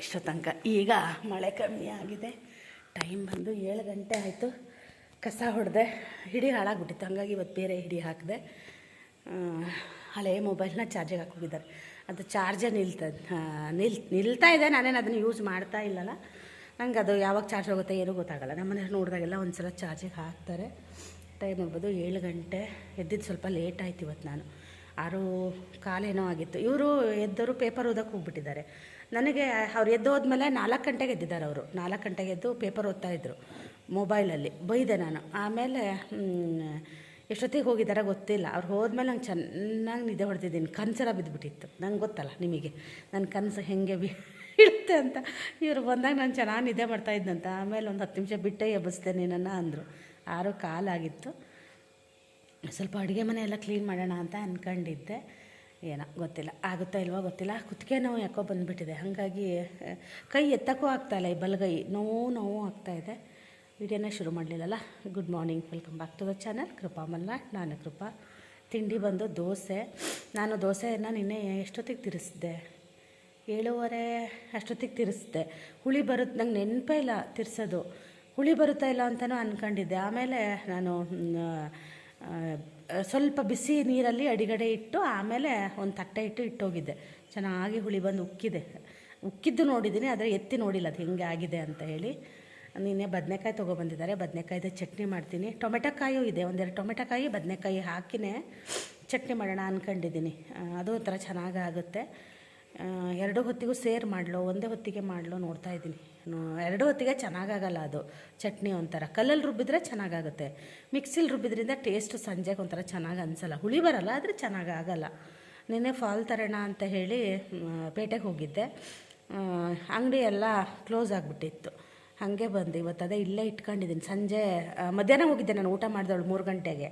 ಇಷ್ಟು ತನಕ. ಈಗ ಮಳೆ ಕಮ್ಮಿ ಆಗಿದೆ. ಟೈಮ್ ಬಂದು 7 ಗಂಟೆ ಆಯಿತು. ಕಸ ಹೊಡೆದೆ, ಹಿಡಿ ಹಾಳಾಗ್ಬಿಟ್ಟಿತ್ತು, ಹಾಗಾಗಿ ಇವತ್ತು ಬೇರೆ ಹಿಡಿ ಹಾಕಿದೆ. ಹಳೆಯ ಮೊಬೈಲ್ನ ಚಾರ್ಜಿಗೆ ಹಾಕೋಗಿದ್ದಾರೆ. ಅದು ಚಾರ್ಜೇ ನಿಲ್ತಾ ಇದೆ. ನಾನೇನು ಅದನ್ನು ಯೂಸ್ ಮಾಡ್ತಾ ಇಲ್ಲಲ್ಲ. ನಂಗೆ ಅದು ಯಾವಾಗ ಚಾರ್ಜ್ ಹೋಗುತ್ತೆ ಏನೂ ಗೊತ್ತಾಗಲ್ಲ. ನಮ್ಮ ಮನೇಲಿ ನೋಡಿದಾಗೆಲ್ಲ ಒಂದು ಸಲ ಚಾರ್ಜಿಗೆ ಹಾಕ್ತಾರೆ. ಟೈಮ್ ಆಗ್ಬೋದು 7 ಗಂಟೆ. ಎದ್ದಿದ್ದು ಸ್ವಲ್ಪ ಲೇಟ್ ಆಯ್ತು ಇವತ್ತು. ನಾನು 6:15 ಆಗಿತ್ತು. ಇವರು ಎದ್ದವರು ಪೇಪರ್ ಓದೋಕ್ಕೆ ಹೋಗ್ಬಿಟ್ಟಿದ್ದಾರೆ. ನನಗೆ ಅವ್ರು ಎದ್ದೋದ್ಮೇಲೆ 4 ಗಂಟೆಗೆ ಎದ್ದಿದ್ದಾರೆ. ಅವರು 4 ಗಂಟೆಗೆ ಎದ್ದು ಪೇಪರ್ ಓದ್ತಾಯಿದ್ರು ಮೊಬೈಲಲ್ಲಿ. ಬೈದೆ ನಾನು. ಆಮೇಲೆ ಎಷ್ಟೊತ್ತಿಗೆ ಹೋಗಿದ್ದಾರೆ ಗೊತ್ತಿಲ್ಲ. ಅವ್ರು ಹೋದ್ಮೇಲೆ ನಂಗೆ ಚೆನ್ನಾಗಿ ನಿದ್ದೆ ಹೊಡೆದಿದ್ದೀನಿ. ಕನಸೆಲ್ಲ ಬಿದ್ದುಬಿಟ್ಟಿತ್ತು. ನಂಗೆ ಗೊತ್ತಲ್ಲ ನಿಮಗೆ ನನ್ನ ಕನಸು ಹೆಂಗೆ ಇರುತ್ತೆ ಅಂತ. ಇವರು ಬಂದಾಗ ನಾನು ಚೆನ್ನಾಗಿ ನಿದ್ದೆ ಮಾಡ್ತಾಯಿದ್ದಂತ. ಆಮೇಲೆ ಒಂದು 10 ನಿಮಿಷ ಬಿಟ್ಟೇ ಎಬ್ಬಿಸ್ದೆ ನೀನನ್ನು ಅಂದರು. 6:15 ಆಗಿತ್ತು. ಸ್ವಲ್ಪ ಅಡುಗೆ ಮನೆ ಎಲ್ಲ ಕ್ಲೀನ್ ಮಾಡೋಣ ಅಂತ ಅಂದ್ಕೊಂಡಿದ್ದೆ. ಏನೋ ಗೊತ್ತಿಲ್ಲ, ಆಗುತ್ತಾ ಇಲ್ವೋ ಗೊತ್ತಿಲ್ಲ. ಕುತ್ತಿಗೆ ನೋವು ಯಾಕೋ ಬಂದುಬಿಟ್ಟಿದೆ. ಹಾಗಾಗಿ ಕೈ ಎತ್ತಕ್ಕೂ ಆಗ್ತಾಯಿಲ್ಲ. ಈ ಬಲಗೈ ನೋವು ಆಗ್ತಾಯಿದೆ. ವಿಡಿಯೋನೇ ಶುರು ಮಾಡಲಿಲ್ಲಲ್ಲ. Good morning, welcome back to the channel Krupa Malnad. ನಾನು ಕೃಪಾ. ತಿಂಡಿ ಬಂದು ದೋಸೆ. ನಾನು ದೋಸೆಯನ್ನು ನಿನ್ನೆ ಎಷ್ಟೊತ್ತಿಗೆ ತಿರ್ಸಿದೆ? 7:30 ಅಷ್ಟೊತ್ತಿಗೆ ತಿರ್ಸಿದೆ. ಹುಳಿ ಬರುತ್ತೆ, ನಂಗೆ ನೆನಪೇ ಇಲ್ಲ ತಿರ್ಸೋದು. ಹುಳಿ ಬರುತ್ತಾ ಇಲ್ಲ ಅಂತಲೂ ಅಂದ್ಕೊಂಡಿದ್ದೆ. ಆಮೇಲೆ ನಾನು ಸ್ವಲ್ಪ ಬಿಸಿ ನೀರಲ್ಲಿ ಅಡಿಗಡೆ ಇಟ್ಟು ಆಮೇಲೆ ಒಂದು ತಟ್ಟೆ ಇಟ್ಟೋಗಿದ್ದೆ. ಚೆನ್ನಾಗಿ ಹುಳಿ ಬಂದು ಉಕ್ಕಿದ್ದು ನೋಡಿದ್ದೀನಿ, ಆದರೆ ಎತ್ತಿ ನೋಡಿಲ್ಲ ಅದು ಹೆಂಗೆ ಆಗಿದೆ ಅಂತ ಹೇಳಿ. ನಿನ್ನೆ ಬದನೆಕಾಯಿ ತೊಗೊಬಂದಿದ್ದಾರೆ. ಬದನೆಕಾಯ್ದು ಚಟ್ನಿ ಮಾಡ್ತೀನಿ. ಟೊಮೆಟೊಕಾಯೂ ಇದೆ. 1-2 ಟೊಮೆಟೊಕಾಯಿ ಬದನೆಕಾಯಿ ಹಾಕಿನೇ ಚಟ್ನಿ ಮಾಡೋಣ ಅಂದ್ಕೊಂಡಿದ್ದೀನಿ. ಅದು ಒಂಥರ ಚೆನ್ನಾಗಾಗುತ್ತೆ. 2 ಹೊತ್ತಿಗೂ ಸೇರ್ ಮಾಡಲೋ ಒಂದೇ ಹೊತ್ತಿಗೆ ಮಾಡಲೋ ನೋಡ್ತಾಯಿದ್ದೀನಿ. 2 ಹೊತ್ತಿಗೆ ಚೆನ್ನಾಗಾಗಲ್ಲ ಅದು ಚಟ್ನಿ. ಒಂಥರ ಕಲ್ಲಲ್ಲಿ ರುಬ್ಬಿದ್ರೆ ಚೆನ್ನಾಗಾಗುತ್ತೆ. ಮಿಕ್ಸಿಲಿ ರುಬ್ಬಿದ್ರಿಂದ ಟೇಸ್ಟು ಸಂಜೆಗೆ ಒಂಥರ ಚೆನ್ನಾಗಿ ಅನಿಸಲ್ಲ. ಹುಳಿ ಬರಲ್ಲ, ಆದರೆ ಚೆನ್ನಾಗಾಗಲ್ಲ. ನಿನ್ನೆ ಫಾಲ್ ತರೋಣ ಅಂತ ಹೇಳಿ ಪೇಟೆಗೆ ಹೋಗಿದ್ದೆ. ಅಂಗಡಿ ಎಲ್ಲ ಕ್ಲೋಸ್ ಆಗಿಬಿಟ್ಟಿತ್ತು. ಹಾಗೆ ಬಂದು ಇವತ್ತು ಅದೇ ಇಲ್ಲೇ ಇಟ್ಕೊಂಡಿದ್ದೀನಿ. ಸಂಜೆ ಮಧ್ಯಾಹ್ನ ಹೋಗಿದ್ದೆ ನಾನು, ಊಟ ಮಾಡಿದವಳು 3 ಗಂಟೆಗೆ.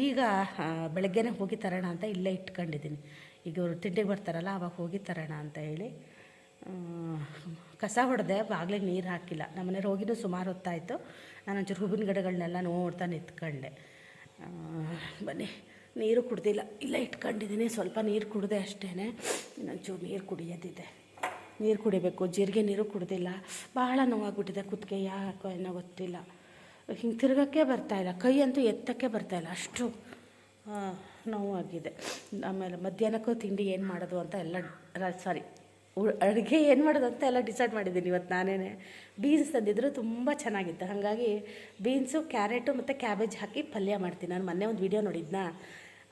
ಈಗ ಬೆಳಗ್ಗೆನೇ ಹೋಗಿ ತರೋಣ ಅಂತ ಇಲ್ಲೇ ಇಟ್ಕೊಂಡಿದ್ದೀನಿ. ಈಗ ಇವರು ತಿಂಡಿಗೆ ಬರ್ತಾರಲ್ಲ ಆವಾಗ ಹೋಗಿ ತರೋಣ ಅಂತ ಹೇಳಿ. ಕಸ ಹೊಡೆದೆ, ಬಾಗಿಲಿಗೆ ನೀರು ಹಾಕಿಲ್ಲ. ನಮ್ಮನೆಯವ್ರು ಹೋಗಿದ್ದು ಸುಮಾರು ಹೊತ್ತಾಯಿತು. ನಾನು ಒಂಚೂರು ಹೂವಿನ ಗಿಡಗಳನ್ನೆಲ್ಲ ನೋಡ್ತಾ ನಿಂತ್ಕೊಂಡೆ. ಬನ್ನಿ, ನೀರು ಕುಡ್ದಿಲ್ಲ, ಇಲ್ಲೇ ಇಟ್ಕೊಂಡಿದ್ದೀನಿ. ಸ್ವಲ್ಪ ನೀರು ಕುಡಿದೆ ಅಷ್ಟೇ. ಇನ್ನೊಂಚೂರು ನೀರು ಕುಡಿಯೋದಿದೆ. ನೀರು ಕುಡಿಬೇಕು. ಜೀರಿಗೆ ನೀರು ಕುಡ್ದಿಲ್ಲ. ಭಾಳ ನೋವಾಗ್ಬಿಟ್ಟಿದೆ ಕುತ್ತಿಗೆ, ಯಾಕೋ ಏನೋ ಗೊತ್ತಿಲ್ಲ. ಹಿಂಗೆ ತಿರ್ಗೋಕ್ಕೆ ಬರ್ತಾಯಿಲ್ಲ. ಕೈ ಅಂತೂ ಎತ್ತಕ್ಕೆ ಬರ್ತಾಯಿಲ್ಲ, ಅಷ್ಟು ನೋವಾಗಿದೆ. ಆಮೇಲೆ ಮಧ್ಯಾಹ್ನಕ್ಕೂ ತಿಂಡಿ ಏನು ಮಾಡೋದು ಅಂತ ಎಲ್ಲ ಅಡುಗೆ ಏನು ಮಾಡೋದು ಅಂತ ಎಲ್ಲ ಡಿಸೈಡ್ ಮಾಡಿದ್ದೀನಿ ಇವತ್ತು ನಾನೇ. ಬೀನ್ಸ್ ತಂದಿದ್ರು, ತುಂಬ ಚೆನ್ನಾಗಿತ್ತು. ಹಾಗಾಗಿ ಬೀನ್ಸು, ಕ್ಯಾರೆಟು ಮತ್ತು ಕ್ಯಾಬೇಜ್ ಹಾಕಿ ಪಲ್ಯ ಮಾಡ್ತೀನಿ. ನಾನು ಮೊನ್ನೆ ಒಂದು ವಿಡಿಯೋ ನೋಡಿದ್ನಾ,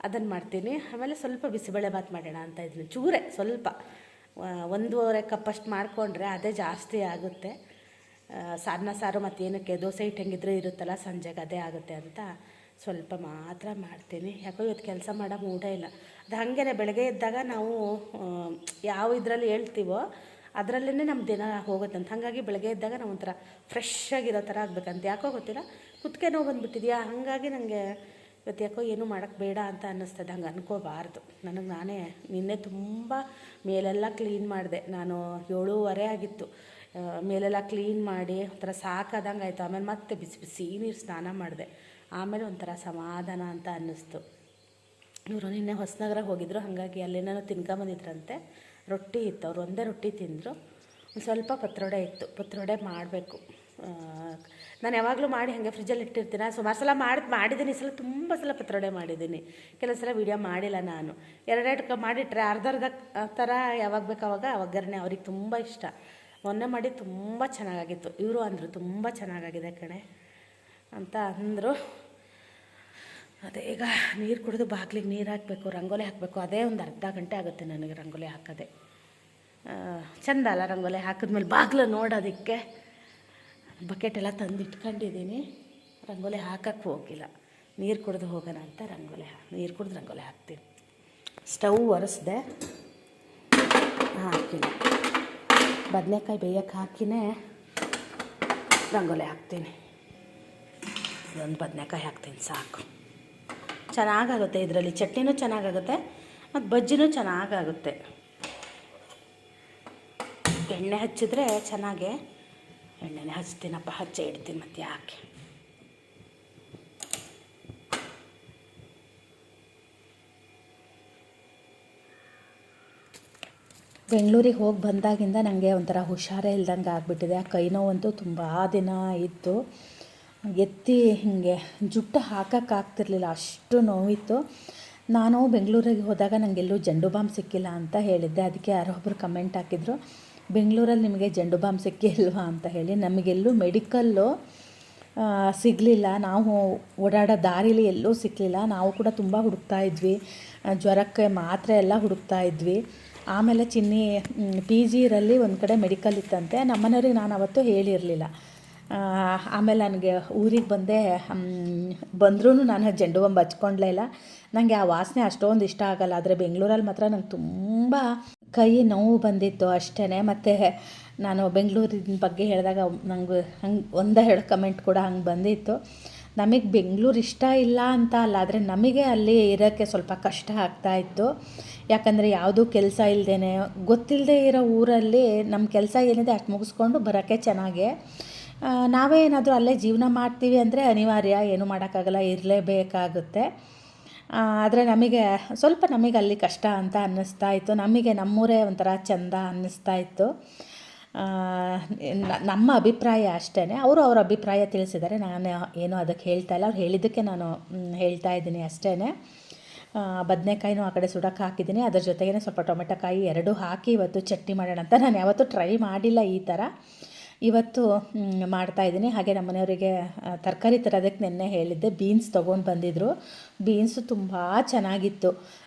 ಅದನ್ನು ಮಾಡ್ತೀನಿ. ಆಮೇಲೆ ಸ್ವಲ್ಪ ಬಿಸಿಬೇಳೆ ಬಾತ್ ಮಾಡೋಣ ಅಂತ ಇದ್ದೀನಿ. ಚೂರೇ ಸ್ವಲ್ಪ 1.5 ಕಪ್ಪಷ್ಟು ಮಾಡಿಕೊಂಡ್ರೆ ಅದೇ ಜಾಸ್ತಿ ಆಗುತ್ತೆ. ಅನ್ನ ಸಾರು ಮತ್ತು ಏನಕ್ಕೆ ದೋಸೆ ಹಿಟ್ಟು ಹೆಂಗಿದ್ರೆ ಇರುತ್ತಲ್ಲ ಸಂಜೆಗೆ, ಅದೇ ಆಗುತ್ತೆ ಅಂತ ಸ್ವಲ್ಪ ಮಾತ್ರ ಮಾಡ್ತೀನಿ. ಯಾಕೋ ಇವತ್ತು ಕೆಲಸ ಮಾಡೋ ಮೂಡೇ ಇಲ್ಲ. ಅದು ಹಾಗೇ ಬೆಳಗ್ಗೆ ಎದ್ದಾಗ ನಾವು ಯಾವ ಇದರಲ್ಲಿ ಹೇಳ್ತೀವೋ ಅದರಲ್ಲೇ ನಮ್ಮ ದಿನ ಹೋಗುತ್ತಂತ. ಹಾಗಾಗಿ ಬೆಳಗ್ಗೆ ಎದ್ದಾಗ ನಾವು ಒಂಥರ ಫ್ರೆಶ್ ಆಗಿರೋ ಥರ ಆಗಬೇಕಂತ. ಯಾಕೋ ಗೊತ್ತಿಲ್ಲ, ಕುತ್ತಿಗೆ ನೋವು ಬಂದುಬಿಟ್ಟಿದೆಯಾ. ಹಾಗಾಗಿ ನನಗೆ ಇವತ್ತು ಯಾಕೋ ಏನೂ ಮಾಡೋಕ್ಕೆ ಬೇಡ ಅಂತ ಅನ್ನಿಸ್ತದೆ. ಹಂಗೆ ಅನ್ಕೋಬಾರ್ದು. ನಾನೇ ನಿನ್ನೆ ತುಂಬ ಮೇಲೆಲ್ಲ ಕ್ಲೀನ್ ಮಾಡಿದೆ. ನಾನು 7:30 ಆಗಿತ್ತು. ಮೇಲೆಲ್ಲ ಕ್ಲೀನ್ ಮಾಡಿ ಒಂಥರ ಸಾಕಾದಂಗೆ ಆಯಿತು. ಆಮೇಲೆ ಮತ್ತೆ ಬಿಸಿ ನೀರು ಸ್ನಾನ ಮಾಡಿದೆ. ಆಮೇಲೆ ಒಂಥರ ಸಮಾಧಾನ ಅಂತ ಅನ್ನಿಸ್ತು. ಇವರು ನಿನ್ನೆ ಹೊಸನಗರ ಹೋಗಿದ್ರು, ಹಾಗಾಗಿ ಅಲ್ಲೇನೋ ತಿನ್ಕೊಂಬಂದಿದ್ರಂತೆ. ರೊಟ್ಟಿ ಇತ್ತು, ಅವ್ರು ಒಂದೇ ರೊಟ್ಟಿ ತಿಂದರು. ಒಂದು ಸ್ವಲ್ಪ ಪತ್ರೊಡೆ ಇತ್ತು, ಪತ್ರೊಡೆ ಮಾಡಬೇಕು. ನಾನು ಯಾವಾಗಲೂ ಮಾಡಿ ಹಾಗೆ ಫ್ರಿಜ್ಜಲ್ಲಿ ಇಟ್ಟಿರ್ತೀನಿ. ಸುಮಾರು ಸಲ ಮಾಡಿದ್ದೀನಿ. ಈ ಸಲ ತುಂಬ ಸಲ ಪತ್ರೊಡೆ ಮಾಡಿದ್ದೀನಿ. ಕೆಲವು ಸಲ ವೀಡಿಯೋ ಮಾಡಿಲ್ಲ ನಾನು. 2 ಮಾಡಿಟ್ರೆ ಅರ್ಧ ಥರ ಯಾವಾಗ ಬೇಕು ಆವಾಗ ಒಗ್ಗರಣೆ. ಅವ್ರಿಗೆ ತುಂಬ ಇಷ್ಟ. ಮೊನ್ನೆ ಮಾಡಿ ತುಂಬ ಚೆನ್ನಾಗಾಗಿತ್ತು. ಇವರು ಅಂದರು ತುಂಬ ಚೆನ್ನಾಗಾಗಿದೆ ಕಣೆ ಅಂತ ಅಂದರು. ಅದೇ ಈಗ ನೀರು ಕುಡಿದು ಬಾಗಿಲಿಗೆ ನೀರು ಹಾಕಬೇಕು, ರಂಗೋಲಿ ಹಾಕಬೇಕು. ಅದೇ ಒಂದು ಅರ್ಧ ಗಂಟೆ ಆಗುತ್ತೆ ನನಗೆ ರಂಗೋಲಿ ಹಾಕೋದೆ. ಚೆಂದ ಅಲ್ಲ ರಂಗೋಲಿ ಹಾಕಿದ್ಮೇಲೆ ಬಾಗಿಲು ನೋಡೋದಕ್ಕೆ. ಬಕೆಟೆಲ್ಲ ತಂದು ಇಟ್ಕೊಂಡಿದ್ದೀನಿ. ರಂಗೋಲಿ ಹಾಕೋಕ್ಕೆ ಹೋಗಿಲ್ಲ. ನೀರು ಕುಡಿದು ಹೋಗೋಣ ಅಂತ ನೀರು ಕುಡಿದು ರಂಗೋಲಿ ಹಾಕ್ತೀನಿ. ಸ್ಟವ್ ಒರೆಸ್ದೆ, ಹಾಕಿಲ್ಲ. ಬದನೆಕಾಯಿ ಬೇಯಕ್ಕೆ ಹಾಕಿನೇ ರಂಗೋಲಿ ಹಾಕ್ತೀನಿ. ಇದೊಂದು ಬದನೆಕಾಯಿ ಹಾಕ್ತೀನಿ ಸಾಕು. ಚೆನ್ನಾಗಾಗುತ್ತೆ. ಇದರಲ್ಲಿ ಚಟ್ನಿನೂ ಚೆನ್ನಾಗಾಗುತ್ತೆ ಮತ್ತು ಬಜ್ಜಿನೂ ಚೆನ್ನಾಗಾಗುತ್ತೆ. ಎಣ್ಣೆ ಹಚ್ಚಿದ್ರೆ ಚೆನ್ನಾಗೆ. ಎಣ್ಣೆನೇ ಹಚ್ತೀನಪ್ಪ, ಹಚ್ಚೆ ಇಡ್ತೀನಿ ಮತ್ತು ಯಾಕೆ. ಬೆಂಗಳೂರಿಗೆ ಹೋಗಿ ಬಂದಾಗಿಂದ ನನಗೆ ಒಂಥರ ಹುಷಾರೇ ಇಲ್ದಂಗೆ ಆಗಿಬಿಟ್ಟಿದೆ. ಆ ಕೈ ನೋವಂತೂ ತುಂಬ ದಿನ ಇತ್ತು. ಎತ್ತಿ ಹೀಗೆ ಜುಟ್ಟು ಹಾಕೋಕ್ಕಾಗ್ತಿರ್ಲಿಲ್ಲ, ಅಷ್ಟು ನೋವಿತ್ತು. ನಾನು ಬೆಂಗಳೂರಿಗೆ ಹೋದಾಗ ನನಗೆಲ್ಲೂ ಜಂಡು ಬಾಮ್ ಸಿಕ್ಕಿಲ್ಲ ಅಂತ ಹೇಳಿದ್ದೆ. ಅದಕ್ಕೆ ಯಾರೋ ಒಬ್ಬರು ಕಮೆಂಟ್ ಹಾಕಿದ್ರು, ಬೆಂಗಳೂರಲ್ಲಿ ನಿಮಗೆ ಜಂಡು ಬಾಮ್ ಸಿಕ್ಕಿಲ್ವಾ ಅಂತ ಹೇಳಿ. ನಮಗೆಲ್ಲೂ ಮೆಡಿಕಲ್ಲು ಸಿಗಲಿಲ್ಲ, ನಾವು ಓಡಾಡೋ ದಾರಿಲಿ ಎಲ್ಲೂ ಸಿಕ್ಕಲಿಲ್ಲ. ನಾವು ಕೂಡ ತುಂಬ ಹುಡುಕ್ತಾ ಇದ್ವಿ, ಜ್ವರಕ್ಕೆ ಮಾತ್ರೆ ಎಲ್ಲ ಹುಡುಕ್ತಾ ಇದ್ವಿ. ಆಮೇಲೆ ಚಿನ್ನಿ ಪಿ ಜಿರಲ್ಲಿ ಒಂದು ಕಡೆ ಮೆಡಿಕಲ್ ಇತ್ತಂತೆ. ನಮ್ಮನೆಯವ್ರಿಗೆ ನಾನು ಅವತ್ತು ಹೇಳಿರಲಿಲ್ಲ. ಆಮೇಲೆ ನನಗೆ ಊರಿಗೆ ಬಂದರೂ ನಾನು ಜಂಡು ಬಾಂಬ್ ಹಚ್ಕೊಂಡ್ಲೇ ಇಲ್ಲ. ನನಗೆ ಆ ವಾಸನೆ ಅಷ್ಟೊಂದು ಇಷ್ಟ ಆಗಲ್ಲ. ಆದರೆ ಬೆಂಗಳೂರಲ್ಲಿ ಮಾತ್ರ ನಂಗೆ ತುಂಬ ಕೈ ನೋವು ಬಂದಿತ್ತು ಅಷ್ಟೇ. ಮತ್ತು ನಾನು ಬೆಂಗಳೂರಿನ ಬಗ್ಗೆ ಹೇಳಿದಾಗ ನಂಗೆ ಹಂಗೆ ಒಂದೆರಡು ಕಮೆಂಟ್ ಕೂಡ ಹಂಗೆ ಬಂದಿತ್ತು. ನಮಗೆ ಬೆಂಗಳೂರು ಇಷ್ಟ ಇಲ್ಲ ಅಂತ ಅಲ್ಲ, ಆದರೆ ನಮಗೆ ಅಲ್ಲಿ ಇರೋಕ್ಕೆ ಸ್ವಲ್ಪ ಕಷ್ಟ ಆಗ್ತಾಯಿತ್ತು. ಯಾಕಂದರೆ ಯಾವುದೂ ಕೆಲಸ ಇಲ್ಲದೇ ಗೊತ್ತಿಲ್ಲದೆ ಇರೋ ಊರಲ್ಲಿ ನಮ್ಮ ಕೆಲಸ ಏನಿದೆ ಅಷ್ಟು ಮುಗಿಸ್ಕೊಂಡು ಬರೋಕ್ಕೆ ಚೆನ್ನಾಗೆ. ನಾವೇ ಏನಾದರೂ ಅಲ್ಲೇ ಜೀವನ ಮಾಡ್ತೀವಿ ಅಂದರೆ ಅನಿವಾರ್ಯ, ಏನೂ ಮಾಡೋಕ್ಕಾಗಲ್ಲ, ಇರಲೇಬೇಕಾಗುತ್ತೆ. ಆದರೆ ನಮಗೆ ಅಲ್ಲಿ ಕಷ್ಟ ಅಂತ ಅನ್ನಿಸ್ತಾ ಇತ್ತು. ನಮಗೆ ನಮ್ಮೂರೇ ಒಂಥರ ಚೆಂದ ಅನ್ನಿಸ್ತಾ ಇತ್ತು. ನಮ್ಮ ಅಭಿಪ್ರಾಯ ಅಷ್ಟೇ. ಅವರು ಅವ್ರ ಅಭಿಪ್ರಾಯ ತಿಳಿಸಿದ್ದಾರೆ, ನಾನು ಏನೂ ಅದಕ್ಕೆ ಹೇಳ್ತಾ ಇಲ್ಲ. ಅವ್ರು ಹೇಳಿದ್ದಕ್ಕೆ ನಾನು ಹೇಳ್ತಾ ಇದ್ದೀನಿ ಅಷ್ಟೇ. ಬದನೆಕಾಯಿನೂ ಆ ಕಡೆ ಸುಡೋಕ್ಕೆ ಹಾಕಿದ್ದೀನಿ, ಅದರ ಜೊತೆಗೇ ಸ್ವಲ್ಪ ಟೊಮೆಟೊಕಾಯಿ ಎರಡೂ ಹಾಕಿ ಇವತ್ತು ಚಟ್ನಿ ಮಾಡೋಣ ಅಂತ. ನಾನು ಯಾವತ್ತೂ ಟ್ರೈ ಮಾಡಿಲ್ಲ ಈ ಥರ, ಇವತ್ತು ಮಾಡ್ತಾಯಿದ್ದೀನಿ. ಹಾಗೆ ನಮ್ಮ ಮನೆಯವರಿಗೆ ತರಕಾರಿ ತರೋದಕ್ಕೆ ನೆನ್ನೆ ಹೇಳಿದ್ದೆ, ಬೀನ್ಸ್ ತೊಗೊಂಡು ಬಂದಿದ್ದರು. ಬೀನ್ಸು ತುಂಬ ಚೆನ್ನಾಗಿತ್ತು,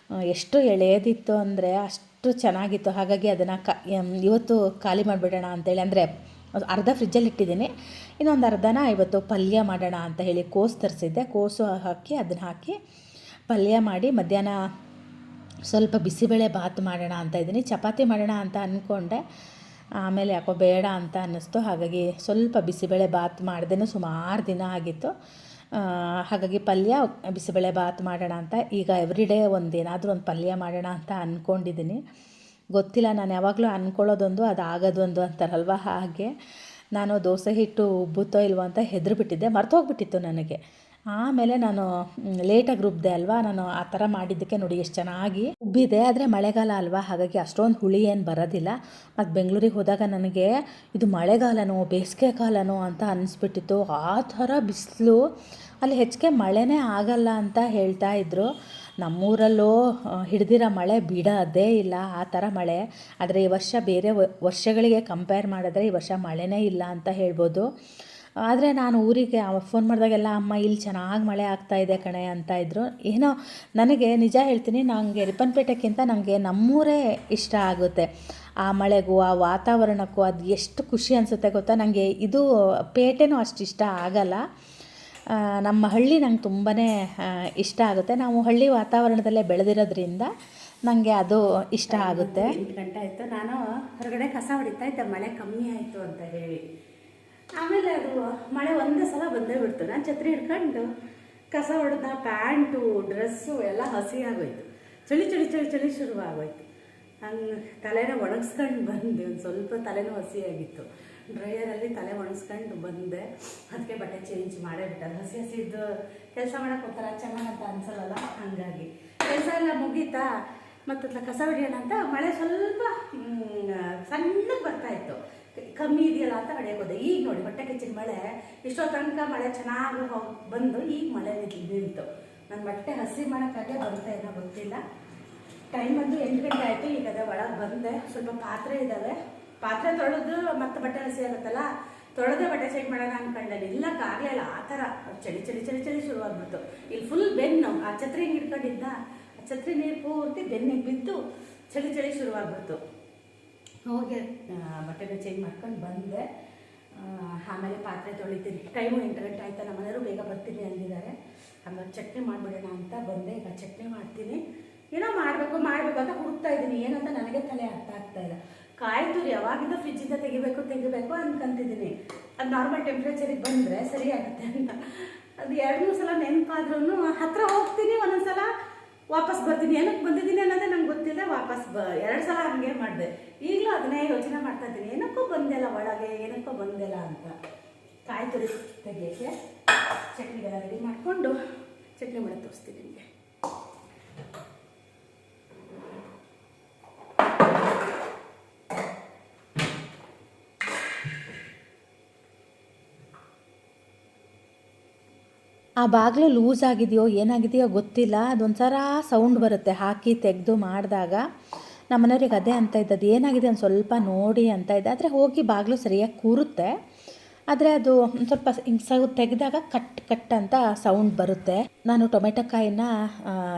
ಎಷ್ಟು ಎಳೆಯದಿತ್ತು ಅಂದರೆ ಅಷ್ಟು ಚೆನ್ನಾಗಿತ್ತು. ಹಾಗಾಗಿ ಅದನ್ನು ಇವತ್ತು ಖಾಲಿ ಮಾಡಿಬಿಡೋಣ ಅಂತೇಳಿ, ಅಂದರೆ ಅರ್ಧ ಫ್ರಿಜ್ಜಲ್ಲಿ ಇಟ್ಟಿದ್ದೀನಿ, ಇನ್ನೊಂದು ಅರ್ಧನ ಇವತ್ತು ಪಲ್ಯ ಮಾಡೋಣ ಅಂತ ಹೇಳಿ ಕೋಸು ತರಿಸಿದ್ದೆ. ಕೋಸು ಹಾಕಿ ಅದನ್ನು ಹಾಕಿ ಪಲ್ಯ ಮಾಡಿ, ಮಧ್ಯಾಹ್ನ ಸ್ವಲ್ಪ ಬಿಸಿಬೇಳೆ ಬಾತ್ ಮಾಡೋಣ ಅಂತ ಇದ್ದೀನಿ. ಚಪಾತಿ ಮಾಡೋಣ ಅಂತ ಅಂದ್ಕೊಂಡೆ, ಆಮೇಲೆ ಯಾಕೋ ಬೇಡ ಅಂತ ಅನ್ನಿಸ್ತು. ಹಾಗಾಗಿ ಸ್ವಲ್ಪ ಬಿಸಿಬೇಳೆ ಬಾತ್ ಮಾಡ್ದೇ ಸುಮಾರು ದಿನ ಆಗಿತ್ತು. ಹಾಗಾಗಿ ಪಲ್ಯ ಬಿಸಿಬೇಳೆ ಬಾತ್ ಮಾಡೋಣ ಅಂತ. ಈಗ ಎವ್ರಿಡೇ ಏನಾದರೂ ಒಂದು ಪಲ್ಯ ಮಾಡೋಣ ಅಂತ ಅಂದ್ಕೊಂಡಿದ್ದೀನಿ. ಗೊತ್ತಿಲ್ಲ, ನಾನು ಯಾವಾಗಲೂ ಅಂದ್ಕೊಳ್ಳೋದೊಂದು ಅದು ಆಗೋದೊಂದು ಅಂತಾರಲ್ವ, ಹಾಗೆ ನಾನು ದೋಸೆ ಹಿಟ್ಟು ಉಬ್ಬುತ್ತೋ ಇಲ್ವೋ ಅಂತ ಹೆದರಿಬಿಟ್ಟಿದ್ದೆ, ಮರ್ತೋಗ್ಬಿಟ್ಟಿತ್ತು ನನಗೆ. ಆಮೇಲೆ ನಾನು ಲೇಟಾಗಿ ರುಬ್ಬಿದೆ ಅಲ್ವಾ, ನಾನು ಆ ಥರ ಮಾಡಿದ್ದಕ್ಕೆ ನೋಡಿ ಎಷ್ಟು ಚೆನ್ನಾಗಿ ಉಬ್ಬಿದೆ. ಆದರೆ ಮಳೆಗಾಲ ಅಲ್ವಾ, ಹಾಗಾಗಿ ಅಷ್ಟೊಂದು ಹುಳಿ ಏನು ಬರೋದಿಲ್ಲ. ಮತ್ತು ಬೆಂಗಳೂರಿಗೆ ಹೋದಾಗ ನನಗೆ ಇದು ಮಳೆಗಾಲನೋ ಬೇಸಿಗೆ ಕಾಲನೋ ಅಂತ ಅನಿಸ್ಬಿಟ್ಟಿತ್ತು. ಆ ಥರ ಬಿಸಿಲು, ಅಲ್ಲಿ ಹೆಚ್ಚಿಗೆ ಮಳೆನೇ ಆಗಲ್ಲ ಅಂತ ಹೇಳ್ತಾ ಇದ್ದರು. ನಮ್ಮೂರಲ್ಲೂ ಹಿಡ್ದಿರೋ ಮಳೆ ಬಿಡೋದೇ ಇಲ್ಲ, ಆ ಥರ ಮಳೆ. ಆದರೆ ಈ ವರ್ಷ ಬೇರೆ ವರ್ಷಗಳಿಗೆ ಕಂಪೇರ್ ಮಾಡಿದ್ರೆ ಈ ವರ್ಷ ಮಳೆನೇ ಇಲ್ಲ ಅಂತ ಹೇಳ್ಬೋದು. ಆದರೆ ನಾನು ಊರಿಗೆ ಫೋನ್ ಮಾಡಿದಾಗೆಲ್ಲ ಅಮ್ಮ ಇಲ್ಲಿ ಚೆನ್ನಾಗಿ ಮಳೆ ಆಗ್ತಾಯಿದೆ ಕಣೆ ಅಂತ ಇದ್ದರು. ಏನೋ ನನಗೆ ನಿಜ ಹೇಳ್ತೀನಿ, ನನಗೆ ರಿಪ್ಪನ್ಪೇಟೆಗಿಂತ ನನಗೆ ನಮ್ಮೂರೇ ಇಷ್ಟ ಆಗುತ್ತೆ. ಆ ಮಳೆಗೂ ಆ ವಾತಾವರಣಕ್ಕೂ ಅದು ಎಷ್ಟು ಖುಷಿ ಅನಿಸುತ್ತೆ ಗೊತ್ತಾ. ನನಗೆ ಇದು ಪೇಟೆನೂ ಅಷ್ಟು ಇಷ್ಟ ಆಗಲ್ಲ. ನಮ್ಮ ಹಳ್ಳಿ ನಂಗೆ ತುಂಬಾ ಇಷ್ಟ ಆಗುತ್ತೆ. ನಾವು ಹಳ್ಳಿ ವಾತಾವರಣದಲ್ಲೇ ಬೆಳೆದಿರೋದ್ರಿಂದ ನನಗೆ ಅದು ಇಷ್ಟ ಆಗುತ್ತೆ. 8 ಗಂಟೆ ಆಯಿತು, ನಾನು ಹೊರಗಡೆ ಕಸ ಹೊಡಿತಾ ಇದ್ದೆ, ಮಳೆ ಕಮ್ಮಿ ಆಯಿತು ಅಂತ ಹೇಳಿ. ಆಮೇಲೆ ಅದು ಮಳೆ ಒಂದೇ ಸಲ ಬಂದೇ ಬಿಡ್ತು. ನಾನು ಛತ್ರಿ ಹಿಡ್ಕೊಂಡು ಕಸ ಹೊಡೆದ, ಪ್ಯಾಂಟು ಡ್ರೆಸ್ಸು ಎಲ್ಲ ಹಸಿ ಆಗೋಯ್ತು. ಚಳಿ ಚಳಿ ಚಳಿ ಚಳಿ ಶುರುವಾಗೋಯ್ತು. ಹಂಗೆ ತಲೆನ ಒಣಗಿಸ್ಕೊಂಡು ಬಂದೆ. ಒಂದು ಸ್ವಲ್ಪ ತಲೆನೂ ಹಸಿಯಾಗಿತ್ತು, ಡ್ರೈಯರಲ್ಲಿ ತಲೆ ಒಣಗಿಸ್ಕೊಂಡು ಬಂದೆ. ಅದಕ್ಕೆ ಬಟ್ಟೆ ಚೇಂಜ್ ಮಾಡೇ ಬಿಟ್ಟೆ. ಹಸಿ ಹಸಿದ್ದು ಕೆಲಸ ಮಾಡೋಕೆ ಒಂಥರ ಚೆನ್ನಾಗಂತ ಅನ್ಸಲ್ಲ, ಹಾಗಾಗಿ ಕೆಲಸ ಎಲ್ಲ ಮುಗೀತಾ. ಮತ್ತು ಕಸ ಹೊಡಿಯೋಣ ಅಂತ ಮಳೆ ಸ್ವಲ್ಪ ಸಣ್ಣಗೆ ಬರ್ತಾಯಿತ್ತು, ಕಮ್ಮಿ ಇದೆಯಲ್ಲ ಅಂತ ಹೊಡೆಯೋಕೆ ಹೋದೆ. ಈಗ ನೋಡಿ ಹೊಟ್ಟೆ ಕೆಚ್ಚಿನ ಮಳೆ, ಇಷ್ಟೋ ತನಕ ಮಳೆ ಚೆನ್ನಾಗಿ ಬಂದು ಈಗ ಮಳೆ ನಿಂತು. ನನ್ನ ಬಟ್ಟೆ ಹಸಿ ಮಾಡೋಕ್ಕಾಗೆ ಬರುತ್ತೆ ಏನೋ ಗೊತ್ತಿಲ್ಲ. ಟೈಮ್ ಬಂದು 8 ಗಂಟೆ ಆಯಿತು. ಈಗ ಅದೇ ಒಳಗೆ ಬಂದೆ. ಸ್ವಲ್ಪ ಪಾತ್ರೆ ಇದ್ದಾವೆ, ಪಾತ್ರೆ ತೊಳೆದು ಮತ್ತೆ ಬಟ್ಟೆ ಹಸಿ ಆಗುತ್ತಲ್ಲ, ತೊಳೆದೇ ಬಟ್ಟೆ ಚೇಂಜ್ ಮಾಡೋಣ ಅಂದ್ಕೊಂಡೆ. ಇಲ್ಲಕ್ಕಾಗಲಿಲ್ಲ, ಆ ಥರ ಚಳಿ ಚಳಿ ಚಳಿ ಚಳಿ ಶುರುವಾಗ್ಬಿಡ್ತು. ಇಲ್ಲಿ ಫುಲ್ ಬೆನ್ನು, ಆ ಛತ್ರಿ ಹಿಂಗೆ ಇಟ್ಕೊಂಡಿದ್ದ, ಆ ಛತ್ರಿ ನೀರು ಪೂರ್ತಿ ಬೆನ್ನಿಗೆ ಬಿದ್ದು ಚಳಿ ಚಳಿ ಶುರುವಾಗ್ಬಿಡ್ತು. ಹೋಗಿ ಬಟ್ಟೆನ ಚೇಂಜ್ ಮಾಡ್ಕೊಂಡು ಬಂದೆ. ಆಮೇಲೆ ಪಾತ್ರೆ ತೊಳಿತೀನಿ. ಟೈಮು 8 ಗಂಟೆ ಆಯಿತಾ. ನಮ್ಮ ಮನೆಯವರು ಬೇಗ ಬರ್ತೀನಿ ಅಂದಿದ್ದಾರೆ. ಹಂಗಾಗಿ ಚಟ್ನಿ ಮಾಡಿಬಿಡೋಣ ಅಂತ ಬಂದೆ. ಈಗ ಚಟ್ನಿ ಮಾಡ್ತೀನಿ. ಏನೋ ಮಾಡಬೇಕು ಅಂತ ಹುಡುಕ್ತಾ ಇದ್ದೀನಿ, ಏನಂತ ನನಗೆ ತಲೆ ಅರ್ಥ ಆಗ್ತಾಯಿಲ್ಲ. ಕಾಯಿ ತುರಿ ಯಾವಾಗಿಂದ ಫ್ರಿಜ್ಜಿಂದ ತೆಗಿಬೇಕು ಅಂದ್ಕೊಂತಿದ್ದೀನಿ. ಅದು ನಾರ್ಮಲ್ ಟೆಂಪ್ರೇಚರಿಗೆ ಬಂದರೆ ಸರಿ ಆಗುತ್ತೆ ಅಂತ. ಅದು 2-3 ಸಲ ನೆನಪಾದ್ರೂ ಹತ್ತಿರ ಹೋಗ್ತೀನಿ, ಒಂದೊಂದು ಸಲ ವಾಪಸ್ ಬರ್ತೀನಿ. ಏನಕ್ಕೆ ಬಂದಿದ್ದೀನಿ ಅನ್ನೋದೇ ನಂಗೆ ಗೊತ್ತಿಲ್ಲ. ವಾಪಸ್ 2 ಸಲ ಹಂಗೆ ಮಾಡಿದೆ. ಈಗಲೂ ಅದನ್ನೇ ಯೋಚನೆ ಮಾಡ್ತಾ ಇದ್ದೀನಿ, ಏನಕ್ಕೂ ಬಂದಿಲ್ಲ ಒಳಗೆ, ಏನಕ್ಕೂ ಬಂದಿಲ್ಲ ಅಂತ. ಕಾಯಿ ತುರಿ ತೆಗಿಯೋಕ್ಕೆ ಚಟ್ನಿಗೆಲ್ಲ ರೆಡಿ ಮಾಡಿಕೊಂಡು ಚಟ್ನಿ ಮಾಡೋದು ತೋರಿಸ್ತೀನಿ ನಿಮಗೆ. ಆ ಬಾಗಿಲು ಲೂಸ್ ಆಗಿದೆಯೋ ಏನಾಗಿದೆಯೋ ಗೊತ್ತಿಲ್ಲ, ಅದೊಂಥರ ಸೌಂಡ್ ಬರುತ್ತೆ ಹಾಕಿ ತೆಗೆದು ಮಾಡಿದಾಗ. ನಮ್ಮ ಮನೆಯವ್ರಿಗೆ ಅದೇ ಅಂತ ಇದ್ದದ್ದು, ಏನಾಗಿದೆ ಒಂದು ಸ್ವಲ್ಪ ನೋಡಿ ಅಂತ ಇದ್ದೆ. ಆದರೆ ಹೋಗಿ ಬಾಗಿಲು ಸರಿಯಾಗಿ ಕೂರುತ್ತೆ, ಆದರೆ ಅದು ಸ್ವಲ್ಪ ಹಿಂಗೆ ತೆಗೆದಾಗ ಕಟ್ ಕಟ್ ಅಂತ ಸೌಂಡ್ ಬರುತ್ತೆ. ನಾನು ಟೊಮೆಟೊ ಕಾಯಿನ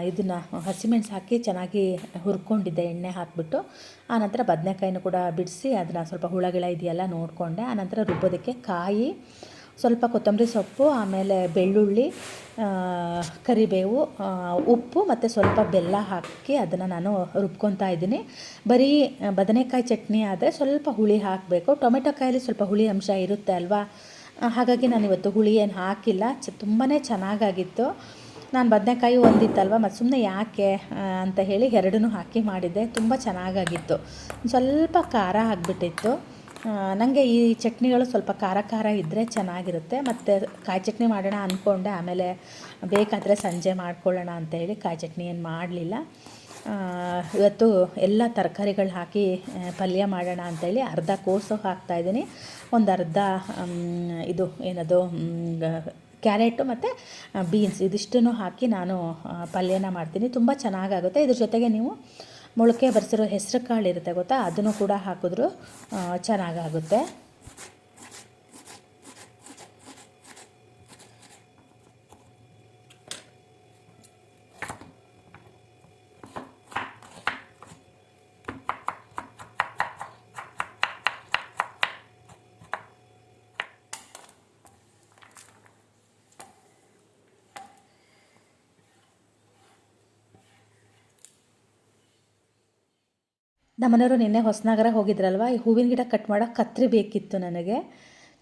ಇದನ್ನು ಹಸಿಮೆಣಸು ಹಾಕಿ ಚೆನ್ನಾಗಿ ಹುರ್ಕೊಂಡಿದ್ದೆ ಎಣ್ಣೆ ಹಾಕಿಬಿಟ್ಟು. ಆನಂತರ ಬದನೆಕಾಯಿನೂ ಕೂಡ ಬಿಡಿಸಿ ಅದನ್ನು ಸ್ವಲ್ಪ ಹುಳಗಿಳ ಇದೆಯಲ್ಲ ನೋಡಿಕೊಂಡೆ. ಆನಂತರ ರುಬ್ಬೋದಕ್ಕೆ ಕಾಯಿ, ಸ್ವಲ್ಪ ಕೊತ್ತಂಬರಿ ಸೊಪ್ಪು, ಆಮೇಲೆ ಬೆಳ್ಳುಳ್ಳಿ, ಕರಿಬೇವು, ಉಪ್ಪು ಮತ್ತು ಸ್ವಲ್ಪ ಬೆಲ್ಲ ಹಾಕಿ ಅದನ್ನು ನಾನು ರುಬ್ಕೊತಾ ಇದ್ದೀನಿ. ಬರೀ ಬದನೆಕಾಯಿ ಚಟ್ನಿ ಆದರೆ ಸ್ವಲ್ಪ ಹುಳಿ ಹಾಕಬೇಕು. ಟೊಮೆಟೊ ಕಾಯಲ್ಲಿ ಸ್ವಲ್ಪ ಹುಳಿ ಅಂಶ ಇರುತ್ತೆ ಅಲ್ವಾ, ಹಾಗಾಗಿ ನಾನಿವತ್ತು ಹುಳಿ ಏನು ಹಾಕಿಲ್ಲ. ತುಂಬಾ ಚೆನ್ನಾಗಾಗಿತ್ತು. ನಾನು ಬದನೆಕಾಯಿ ಒಂದಿತ್ತಲ್ವ, ಮತ್ತು ಸುಮ್ಮನೆ ಯಾಕೆ ಅಂತ ಹೇಳಿ ಎರಡನ್ನೂ ಹಾಕಿ ಮಾಡಿದ್ದೆ. ತುಂಬ ಚೆನ್ನಾಗಾಗಿತ್ತು. ಸ್ವಲ್ಪ ಖಾರ ಆಗಿಬಿಟ್ಟಿತ್ತು. ನನಗೆ ಈ ಚಟ್ನಿಗಳು ಸ್ವಲ್ಪ ಖಾರ ಖಾರ ಇದ್ದರೆ ಚೆನ್ನಾಗಿರುತ್ತೆ. ಮತ್ತು ಕಾಯಿ ಚಟ್ನಿ ಮಾಡೋಣ ಅಂದ್ಕೊಂಡೆ, ಆಮೇಲೆ ಬೇಕಾದರೆ ಸಂಜೆ ಮಾಡ್ಕೊಳ್ಳೋಣ ಅಂತ ಹೇಳಿ ಕಾಯಿ ಚಟ್ನಿ ಏನು ಮಾಡಲಿಲ್ಲ. ಇವತ್ತು ಎಲ್ಲ ತರಕಾರಿಗಳು ಹಾಕಿ ಪಲ್ಯ ಮಾಡೋಣ ಅಂಥೇಳಿ ಅರ್ಧ ಕೋಸು ಹಾಕ್ತಾಯಿದ್ದೀನಿ. ಒಂದು ಅರ್ಧ ಇದು ಏನದು ಕ್ಯಾರೆಟು ಮತ್ತು ಬೀನ್ಸ್ ಇದಿಷ್ಟನ್ನು ಹಾಕಿ ನಾನು ಪಲ್ಯನ ಮಾಡ್ತೀನಿ. ತುಂಬ ಚೆನ್ನಾಗಾಗುತ್ತೆ. ಇದ್ರ ಜೊತೆಗೆ ನೀವು ಮೊಳಕೆ ಬರಿಸಿರೋ ಹೆಸರು ಕಾಳು ಇರುತ್ತೆ ಗೊತ್ತಾ, ಅದನ್ನು ಕೂಡ ಹಾಕಿದ್ರೂ ಚೆನ್ನಾಗಾಗುತ್ತೆ. ನಮ್ಮನೆಯವರು ನಿನ್ನೆ ಹೊಸನಗರ ಹೋಗಿದ್ರಲ್ವ, ಈ ಹೂವಿನ ಗಿಡ ಕಟ್ ಮಾಡೋಕ್ಕೆ ಕತ್ತರಿ ಬೇಕಿತ್ತು ನನಗೆ.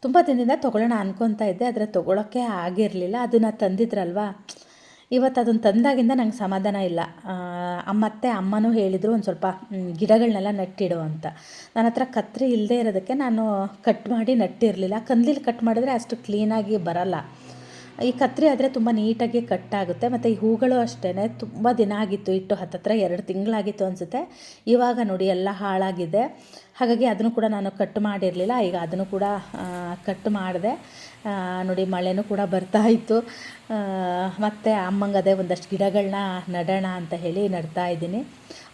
ತುಂಬ ದಿನದಿಂದ ತೊಗೊಳ್ಳೋಣ ಅನ್ಕೊತಾ ಇದ್ದೆ, ಆದರೆ ತೊಗೊಳಕ್ಕೆ ಆಗಿರಲಿಲ್ಲ. ಅದನ್ನು ತಂದಿದ್ರಲ್ವ, ಇವತ್ತು ಅದನ್ನು ತಂದಾಗಿಂದ ನಂಗೆ ಸಮಾಧಾನ ಇಲ್ಲ. ಮತ್ತು ಅಮ್ಮನೂ ಹೇಳಿದರು ಒಂದು ಸ್ವಲ್ಪ ಗಿಡಗಳನ್ನೆಲ್ಲ ನಟ್ಟಿಡು ಅಂತ. ನನ್ನ ಹತ್ರ ಕತ್ತರಿ ಇಲ್ಲದೆ ಇರೋದಕ್ಕೆ ನಾನು ಕಟ್ ಮಾಡಿ ನಟ್ಟಿರಲಿಲ್ಲ. ಕಂದ್ಲಿಲಿ ಕಟ್ ಮಾಡಿದ್ರೆ ಅಷ್ಟು ಕ್ಲೀನಾಗಿ ಬರಲ್ಲ. ಈ ಕತ್ತರಿ ಆದರೆ ತುಂಬ ನೀಟಾಗಿ ಕಟ್ಟಾಗುತ್ತೆ. ಮತ್ತು ಈ ಹೂಗಳು ಅಷ್ಟೇ ತುಂಬ ದಿನ ಆಗಿತ್ತು ಇಟ್ಟು, ಹತ್ತತ್ರ 2 ತಿಂಗಳಾಗಿತ್ತು ಅನಿಸುತ್ತೆ. ಇವಾಗ ನೋಡಿ ಎಲ್ಲ ಹಾಳಾಗಿದೆ. ಹಾಗಾಗಿ ಅದನ್ನು ಕೂಡ ನಾನು ಕಟ್ ಮಾಡಿರಲಿಲ್ಲ. ಈಗ ಅದನ್ನು ಕೂಡ ಕಟ್ ಮಾಡಿದೆ. ನೋಡಿ ಮಳೆನೂ ಕೂಡ ಬರ್ತಾ ಇತ್ತು. ಮತ್ತು ಅಮ್ಮಂಗದೇ ಒಂದಷ್ಟು ಗಿಡಗಳನ್ನ ನಡೋಣ ಅಂತ ಹೇಳಿ ನಡ್ತಾ ಇದ್ದೀನಿ.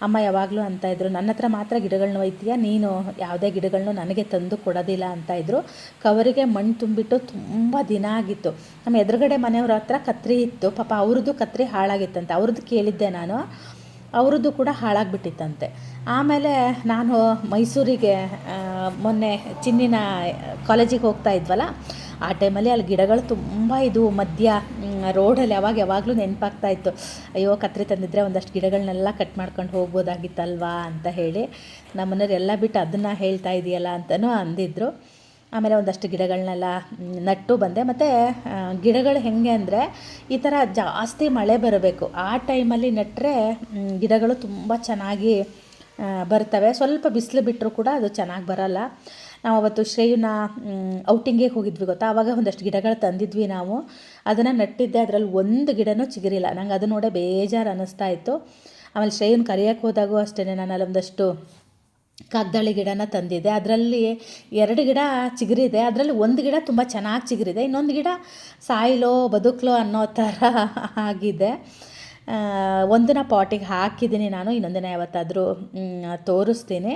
ಅಮ್ಮ ಯಾವಾಗಲೂ ಅಂತ ಇದ್ರು, ನನ್ನ ಹತ್ರ ಮಾತ್ರ ಗಿಡಗಳನ್ನ ಒಯ್ತೀಯ, ನೀನು ಯಾವುದೇ ಗಿಡಗಳನ್ನೂ ನನಗೆ ತಂದು ಕೊಡೋದಿಲ್ಲ ಅಂತ ಇದ್ದರು. ಕವರಿಗೆ ಮಣ್ಣು ತುಂಬಿಟ್ಟು ತುಂಬ ದಿನ ಆಗಿತ್ತು. ನಮ್ಮ ಎದುರುಗಡೆ ಮನೆಯವ್ರ ಹತ್ರ ಕತ್ತರಿ ಇತ್ತು. ಪಾಪ ಅವ್ರದ್ದು ಕತ್ತರಿ ಹಾಳಾಗಿತ್ತಂತೆ. ಅವ್ರದ್ದು ಕೇಳಿದ್ದೆ ನಾನು, ಅವ್ರದ್ದು ಕೂಡ ಹಾಳಾಗಿಬಿಟ್ಟಿತ್ತಂತೆ. ಆಮೇಲೆ ನಾನು ಮೈಸೂರಿಗೆ ಮೊನ್ನೆ ಚಿನ್ನಿನ ಕಾಲೇಜಿಗೆ ಹೋಗ್ತಾ ಇದ್ವಲ್ಲ, ಆ ಟೈಮಲ್ಲಿ ಅಲ್ಲಿ ಗಿಡಗಳು ತುಂಬ ಇದು ಮಧ್ಯ ರೋಡಲ್ಲಿ ಯಾವಾಗಲೂ ನೆನಪಾಗ್ತಾ ಇತ್ತು. ಅಯ್ಯೋ ಕತ್ತರಿ ತಂದಿದ್ರೆ ಒಂದಷ್ಟು ಗಿಡಗಳನ್ನೆಲ್ಲ ಕಟ್ ಮಾಡ್ಕೊಂಡು ಹೋಗ್ಬೋದಾಗಿತ್ತಲ್ವಾ ಅಂತ ಹೇಳಿ. ನಮ್ಮನೆಯವ್ರು ಎಲ್ಲ ಬಿಟ್ಟು ಅದನ್ನು ಹೇಳ್ತಾ ಇದೆಯಲ್ಲ ಅಂತಲೂ ಅಂದಿದ್ರು. ಆಮೇಲೆ ಒಂದಷ್ಟು ಗಿಡಗಳನ್ನೆಲ್ಲ ನಟ್ಟು ಬಂದೆ. ಮತ್ತು ಗಿಡಗಳು ಹೇಗೆ ಅಂದರೆ, ಈ ಥರ ಜಾಸ್ತಿ ಮಳೆ ಬರಬೇಕು, ಆ ಟೈಮಲ್ಲಿ ನೆಟ್ಟರೆ ಗಿಡಗಳು ತುಂಬ ಚೆನ್ನಾಗಿ ಬರ್ತವೆ. ಸ್ವಲ್ಪ ಬಿಸಿಲು ಬಿಟ್ಟರೂ ಕೂಡ ಅದು ಚೆನ್ನಾಗಿ ಬರಲ್ಲ. ನಾವು ಅವತ್ತು ಶ್ರೇಯನ ಔಟಿಂಗಿಗೆ ಹೋಗಿದ್ವಿ ಗೊತ್ತಾ, ಆವಾಗ ಒಂದಷ್ಟು ಗಿಡಗಳು ತಂದಿದ್ವಿ ನಾವು. ಅದನ್ನು ನಟ್ಟಿದ್ದೆ, ಅದರಲ್ಲಿ ಒಂದು ಗಿಡನೂ ಚಿಗುರಿಲ್ಲ. ನಂಗೆ ಅದು ನೋಡೇ ಬೇಜಾರು ಅನ್ನಿಸ್ತಾ ಇತ್ತು. ಆಮೇಲೆ ಶ್ರೇಯನ ಕರಿಯೋಕ್ಕೆ ಹೋದಾಗೂ ಅಷ್ಟೇ, ನಾನು ಅಲ್ಲೊಂದಷ್ಟು ಕಾಗ್ದಾಳಿ ಗಿಡನ ತಂದಿದ್ದೆ. ಅದರಲ್ಲಿ 2 ಗಿಡ ಚಿಗುರಿದೆ. ಅದರಲ್ಲಿ ಒಂದು ಗಿಡ ತುಂಬ ಚೆನ್ನಾಗಿ ಚಿಗುರಿದೆ, ಇನ್ನೊಂದು ಗಿಡ ಸಾಯಿಲೋ ಬದುಕಲೋ ಅನ್ನೋ ಥರ ಆಗಿದೆ. ಒಂದನ್ನ ಪಾಟಿಗೆ ಹಾಕಿದ್ದೀನಿ ನಾನು, ಇನ್ನೊಂದನ್ನ ಯಾವತ್ತಾದರೂ ತೋರಿಸ್ತೀನಿ.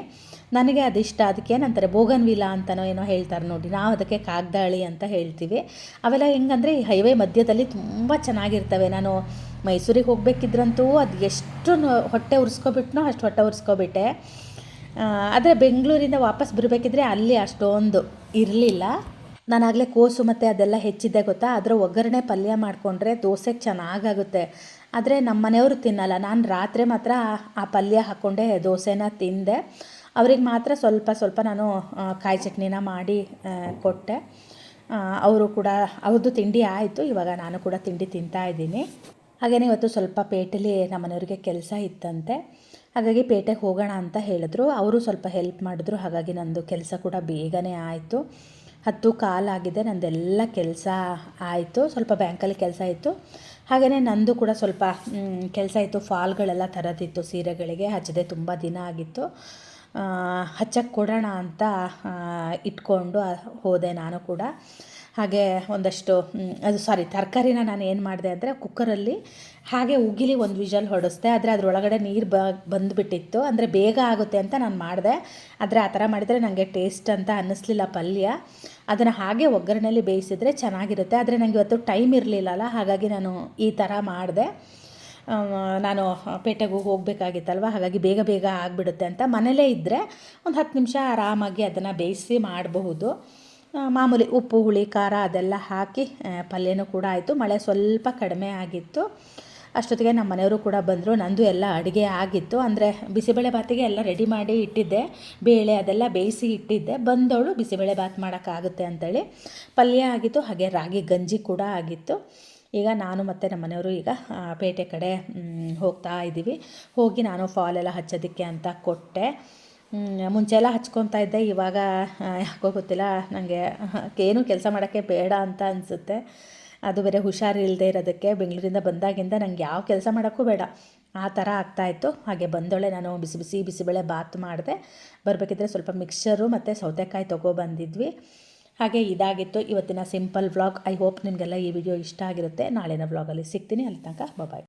ನನಗೆ ಅದಿಷ್ಟ. ಅದಕ್ಕೇನಂತಾರೆ ಬೋಗನ್ವಿಲ್ಲ ಅಂತನೋ ಏನೋ ಹೇಳ್ತಾರೆ ನೋಡಿ, ನಾವು ಅದಕ್ಕೆ ಕಾಗ್ದಾಳಿ ಅಂತ ಹೇಳ್ತೀವಿ. ಅವೆಲ್ಲ ಹೆಂಗಂದರೆ ಈ ಹೈವೇ ಮಧ್ಯದಲ್ಲಿ ತುಂಬ ಚೆನ್ನಾಗಿರ್ತವೆ. ನಾನು ಮೈಸೂರಿಗೆ ಹೋಗಬೇಕಿದ್ರಂತೂ ಅದು ಎಷ್ಟು ಹೊಟ್ಟೆ ಉರಿಸ್ಕೊಬಿಟ್ನೋ ಅಷ್ಟು ಹೊಟ್ಟೆ ಉರಿಸ್ಕೊಬಿಟ್ಟೆ. ಆದರೆ ಬೆಂಗಳೂರಿಂದ ವಾಪಸ್ ಬರಬೇಕಿದ್ರೆ ಅಲ್ಲಿ ಅಷ್ಟೊಂದು ಇರಲಿಲ್ಲ. ನಾನಾಗಲೇ ಕೋಸು ಮತ್ತು ಅದೆಲ್ಲ ಹೆಚ್ಚಿದ್ದೆ ಗೊತ್ತಾ, ಅದರ ಒಗ್ಗರಣೆ ಪಲ್ಯ ಮಾಡಿಕೊಂಡ್ರೆ ದೋಸೆಗೆ ಚೆನ್ನಾಗಾಗುತ್ತೆ. ಆದರೆ ನಮ್ಮ ಮನೆಯವರು ತಿನ್ನಲ್ಲ. ನಾನು ರಾತ್ರಿ ಮಾತ್ರ ಆ ಪಲ್ಯ ಹಾಕ್ಕೊಂಡೆ ದೋಸೆನ ತಿಂದೆ. ಅವ್ರಿಗೆ ಮಾತ್ರ ಸ್ವಲ್ಪ ನಾನು ಕಾಯಿ ಚಟ್ನಿನ ಮಾಡಿ ಕೊಟ್ಟೆ. ಅವರು ಕೂಡ ಅವ್ರದ್ದು ತಿಂಡಿ ಆಯಿತು. ಇವಾಗ ನಾನು ಕೂಡ ತಿಂಡಿ ತಿಂತಾಯಿದ್ದೀನಿ. ಹಾಗೆಯೇ ಇವತ್ತು ಸ್ವಲ್ಪ ಪೇಟೆಯಲ್ಲಿ ನಮ್ಮ ಮನೆಯವ್ರಿಗೆ ಕೆಲಸ ಇತ್ತಂತೆ, ಹಾಗಾಗಿ ಪೇಟೆಗೆ ಹೋಗೋಣ ಅಂತ ಹೇಳಿದ್ರು. ಅವರು ಸ್ವಲ್ಪ ಹೆಲ್ಪ್ ಮಾಡಿದ್ರು. ಹಾಗಾಗಿ ನಂದು ಕೆಲಸ ಕೂಡ ಬೇಗನೆ ಆಯಿತು. 10:15 ಆಗಿದೆ. ನಂದೆಲ್ಲ ಕೆಲಸ ಆಯಿತು. ಸ್ವಲ್ಪ ಬ್ಯಾಂಕಲ್ಲಿ ಕೆಲಸ ಇತ್ತು. ಹಾಗೆಯೇ ನಂದು ಕೂಡ ಸ್ವಲ್ಪ ಕೆಲಸ ಇತ್ತು. ಫಾಲ್ಗಳೆಲ್ಲ ತರೋದಿತ್ತು ಸೀರೆಗಳಿಗೆ, ಹಚ್ಚದೆ ತುಂಬ ದಿನ ಆಗಿತ್ತು. ಹಚ್ಚಕ್ಕೆ ಕೊಡೋಣ ಅಂತ ಇಟ್ಕೊಂಡು ಹೋದೆ ನಾನು ಕೂಡ. ಹಾಗೆ ಒಂದಷ್ಟು ತರಕಾರಿನ ನಾನು ಏನು ಮಾಡಿದೆ ಅಂದರೆ ಕುಕ್ಕರಲ್ಲಿ ಹಾಗೆ ಉಗಿಲಿ ಒಂದು ವಿಷಲ್ ಹೊಡೆಸ್ದೆ. ಆದರೆ ಅದರೊಳಗಡೆ ನೀರು ಬಂದುಬಿಟ್ಟಿತ್ತು. ಅಂದರೆ ಬೇಗ ಆಗುತ್ತೆ ಅಂತ ನಾನು ಮಾಡಿದೆ. ಆದರೆ ಆ ಥರ ಮಾಡಿದರೆ ನನಗೆ ಟೇಸ್ಟ್ ಅಂತ ಅನ್ನಿಸ್ಲಿಲ್ಲ ಪಲ್ಯ. ಅದನ್ನು ಹಾಗೆ ಒಗ್ಗರಣೆಯಲ್ಲಿ ಬೇಯಿಸಿದರೆ ಚೆನ್ನಾಗಿರುತ್ತೆ. ಆದರೆ ನನಗೆ ಇವತ್ತು ಟೈಮ್ ಇರಲಿಲ್ಲಲ್ಲ, ಹಾಗಾಗಿ ನಾನು ಈ ಥರ ಮಾಡಿದೆ. ನಾನು ಪೇಟೆಗೆ ಹೋಗಬೇಕಾಗಿತ್ತಲ್ವ, ಹಾಗಾಗಿ ಬೇಗ ಬೇಗ ಆಗಿಬಿಡುತ್ತೆ ಅಂತ. ಮನೇಲೇ ಇದ್ದರೆ ಒಂದು 10 ನಿಮಿಷ ಆರಾಮಾಗಿ ಅದನ್ನು ಬೇಯಿಸಿ ಮಾಡಬಹುದು. ಮಾಮೂಲಿ ಉಪ್ಪು ಹುಳಿ ಖಾರ ಅದೆಲ್ಲ ಹಾಕಿ ಪಲ್ಯನೂ ಕೂಡ ಆಯಿತು. ಮಳೆ ಸ್ವಲ್ಪ ಕಡಿಮೆ ಆಗಿತ್ತು. ಅಷ್ಟೊತ್ತಿಗೆ ನಮ್ಮ ಮನೆಯವರು ಕೂಡ ಬಂದರು. ನಂದು ಎಲ್ಲ ಅಡುಗೆ ಆಗಿತ್ತು. ಅಂದರೆ ಬಿಸಿಬೇಳೆ ಬಾತಿಗೆ ಎಲ್ಲ ರೆಡಿ ಮಾಡಿ ಇಟ್ಟಿದ್ದೆ, ಬೇಳೆ ಅದೆಲ್ಲ ಬೇಯಿಸಿ ಇಟ್ಟಿದ್ದೆ. ಬಂದವಳು ಬಿಸಿಬೇಳೆ ಬಾತ್ ಮಾಡೋಕ್ಕಾಗುತ್ತೆ ಅಂತೇಳಿ ಪಲ್ಯ ಆಗಿತ್ತು. ಹಾಗೆ ರಾಗಿ ಗಂಜಿ ಕೂಡ ಆಗಿತ್ತು. ಈಗ ನಾನು ಮತ್ತು ನಮ್ಮ ಮನೆಯವರು ಈಗ ಪೇಟೆ ಕಡೆ ಹೋಗ್ತಾ ಇದ್ದೀವಿ. ಹೋಗಿ ನಾನು ಫಾಲೆಲ್ಲ ಹಚ್ಚೋದಕ್ಕೆ ಅಂತ ಕೊಟ್ಟೆ. ಮುಂಚೆ ಎಲ್ಲ ಹಚ್ಕೊತಾ ಇದ್ದೆ, ಇವಾಗ ಯಾಕೋ ಗೊತ್ತಿಲ್ಲ, ನನಗೆ ಏನೂ ಕೆಲಸ ಮಾಡೋಕ್ಕೆ ಬೇಡ ಅಂತ ಅನಿಸುತ್ತೆ. ಅದು ಬೇರೆ ಹುಷಾರಿಲ್ಲದೆ ಇರೋದಕ್ಕೆ ಬೆಂಗಳೂರಿಂದ ಬಂದಾಗಿಂದ ನನಗೆ ಯಾವ ಕೆಲಸ ಮಾಡೋಕ್ಕೂ ಬೇಡ ಆ ಥರ ಆಗ್ತಾಯಿತ್ತು. ಹಾಗೆ ಬಂದೊಳೆ ನಾನು ಬಿಸಿಬೇಳೆ ಬಾತ್ ಮಾಡಿದೆ. ಬರಬೇಕಿದ್ರೆ ಸ್ವಲ್ಪ ಮಿಕ್ಸರು ಮತ್ತು ಸೌತೆಕಾಯಿ ತೊಗೊಬಂದಿದ್ವಿ. ಹಾಗೆ ಇದಾಗಿತ್ತು ಇವತ್ತಿನ ಸಿಂಪಲ್ ವ್ಲಾಗ್. ಐ ಹೋಪ್ ನಿಮಗೆಲ್ಲ ಈ ವಿಡಿಯೋ ಇಷ್ಟ ಆಗಿರುತ್ತೆ. ನಾಳಿನ ವ್ಲಾಗಲ್ಲಿ ಸಿಗ್ತೀನಿ. ಅಲ್ಲಿ ತನಕ ಬಾಯ್.